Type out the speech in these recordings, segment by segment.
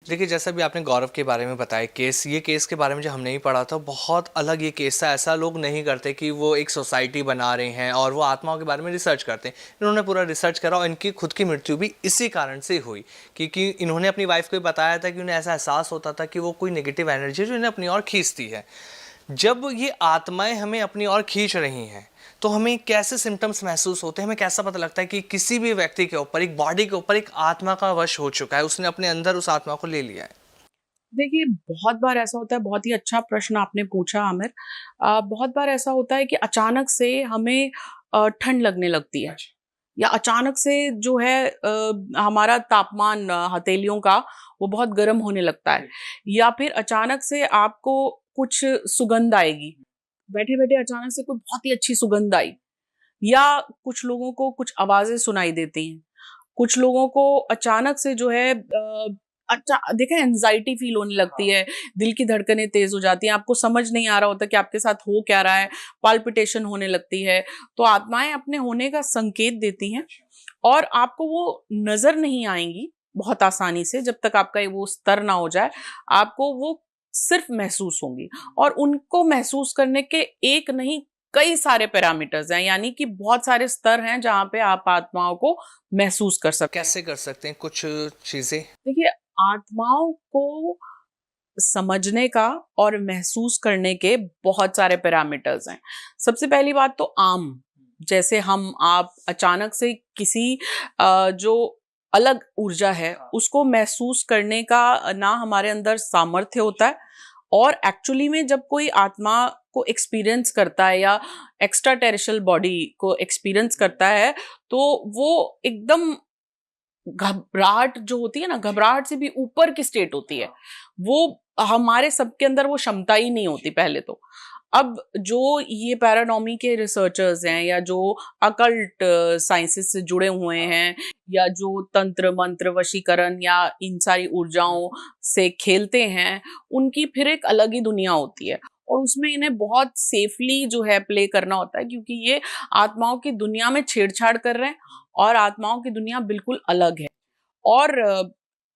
देखिए, जैसा भी आपने गौरव के बारे में बताया केस, ये केस के बारे में जो हमने ही पढ़ा था, बहुत अलग ये केस था। ऐसा लोग नहीं करते कि वो एक सोसाइटी बना रहे हैं और वो आत्माओं के बारे में रिसर्च करते हैं। इन्होंने पूरा रिसर्च करा और इनकी खुद की मृत्यु भी इसी कारण से हुई, क्योंकि इन्होंने अपनी वाइफ को बताया था कि उन्हें ऐसा एहसास होता था कि वो कोई नेगेटिव एनर्जी जो इन्हें अपनी ओर खींचती है। जब ये आत्माएं हमें अपनी ओर खींच रही हैं, तो हमें कैसे सिम्टम्स महसूस होते हैं, हमें कैसा पता लगता है कि किसी भी व्यक्ति के ऊपर, एक बॉडी के ऊपर एक आत्मा का वश हो चुका है, उसने अपने अंदर उस आत्मा को ले लिया है? देखिए, बहुत बार ऐसा होता है, बहुत ही अच्छा प्रश्न आपने पूछा आमिर। बहुत बार ऐसा होता है कि अचानक से हमें ठंड लगने लगती है या अचानक से जो है हमारा तापमान हथेलियों का वो बहुत गर्म होने लगता है या फिर अचानक से आपको कुछ सुगंध आएगी। बैठे-बैठे अचानक से कोई बहुत ही अच्छी सुगंध आई या कुछ लोगों को कुछ आवाज़ें सुनाई देती हैं। कुछ लोगों को अचानक से जो है अच्छा देखें एंग्जायटी फील होने लगती है, दिल की धड़कनें तेज़ हो जाती हैं, आपको समझ नहीं आ रहा होता कि आपके साथ हो क्या रहा है, पाल्पिटेशन होने लगती है। तो आत्माएँ अपने होने का संकेत देती हैं और आपको वो नज़र नहीं आएँगी बहुत आसानी से जब तक आपका ये वो स्तर ना हो जाए, आपको वो सिर्फ़ महसूस होंगी और उनको महसूस करने के एक नहीं कई सारे पैरामीटर्स हैं, यानी कि बहुत सारे स्तर हैं जहाँ पे आप आत्माओं को महसूस कर सकते हैं। कैसे कर सकते हैं कुछ चीज़ें? देखिए, आत्माओं को समझने का और महसूस करने के बहुत सारे पैरामीटर्स हैं। सबसे पहली बात तो आम, जैसे हम आप अचानक से किसी जो अलग ऊर्जा है, उसको महसूस करने का ना हमारे अंदर सामर्थ्य होता है और एक्चुअली में जब कोई आत्मा को एक्सपीरियंस करता है या एक्स्ट्रा टेरेस्ट्रियल बॉडी को एक्सपीरियंस करता है, तो वो एकदम घबराहट जो होती है ना, घबराहट से भी ऊपर की स्टेट होती है। वो हमारे सबके अंदर वो क्षमता ही नहीं होती पहले तो। अब जो ये पैरानॉमी के रिसर्चर्स हैं या जो अकल्ट साइंसेस से जुड़े हुए हैं या जो तंत्र मंत्र वशीकरण या इन सारी ऊर्जाओं से खेलते हैं, उनकी फिर एक अलग ही दुनिया होती है और उसमें इन्हें बहुत सेफली जो है प्ले करना होता है, क्योंकि ये आत्माओं की दुनिया में छेड़छाड़ कर रहे हैं और आत्माओं की दुनिया बिल्कुल अलग है। और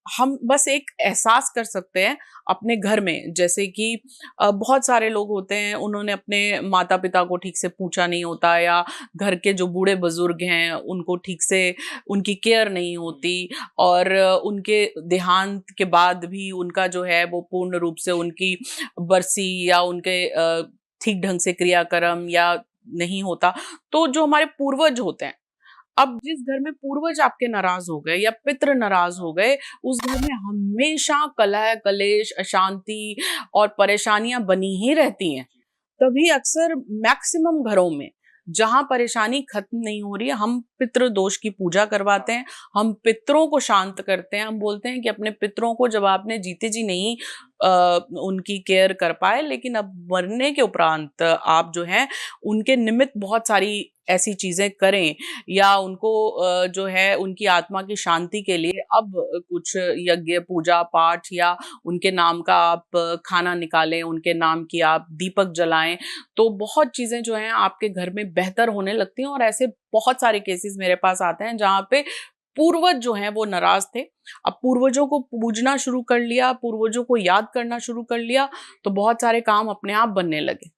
हम बस एक एहसास कर सकते हैं अपने घर में, जैसे कि बहुत सारे लोग होते हैं, उन्होंने अपने माता-पिता को ठीक से पूछा नहीं होता या घर के जो बूढ़े-बुजुर्ग हैं, उनको ठीक से उनकी केयर नहीं होती और उनके देहांत के बाद भी उनका जो है वो पूर्ण रूप से उनकी बरसी या उनके ठीक ढंग से क्रियाक्रम या नहीं होता। तो जो हमारे पूर्वज होते हैं, अब जिस घर में पूर्वज आपके नाराज हो गए या पितृ नाराज हो गए, उस घर में हमेशा कलह, कलेश, अशांति और परेशानियां बनी ही रहती हैं। तभी अक्सर मैक्सिमम घरों में जहां परेशानी खत्म नहीं हो रही है, हम पितृ दोष की पूजा करवाते हैं, हम पितरों को शांत करते हैं, हम बोलते हैं कि अपने पितरों को जब आपने जीते जी नहीं उनकी केयर कर पाए, लेकिन अब मरने के उपरांत आप जो है उनके निमित्त बहुत सारी ऐसी चीजें करें या उनको जो है उनकी आत्मा की शांति के लिए अब कुछ यज्ञ पूजा पाठ या उनके नाम का आप खाना निकालें, उनके नाम की आप दीपक जलाएं, तो बहुत चीजें जो हैं आपके घर में बेहतर होने लगती हैं। और ऐसे बहुत सारे केसेस मेरे पास आते हैं जहाँ पे पूर्वज जो हैं वो नाराज थे, अब पूर्वजों को पूजना शुरू कर लिया, पूर्वजों को याद करना शुरू कर लिया, तो बहुत सारे काम अपने आप बनने लगे।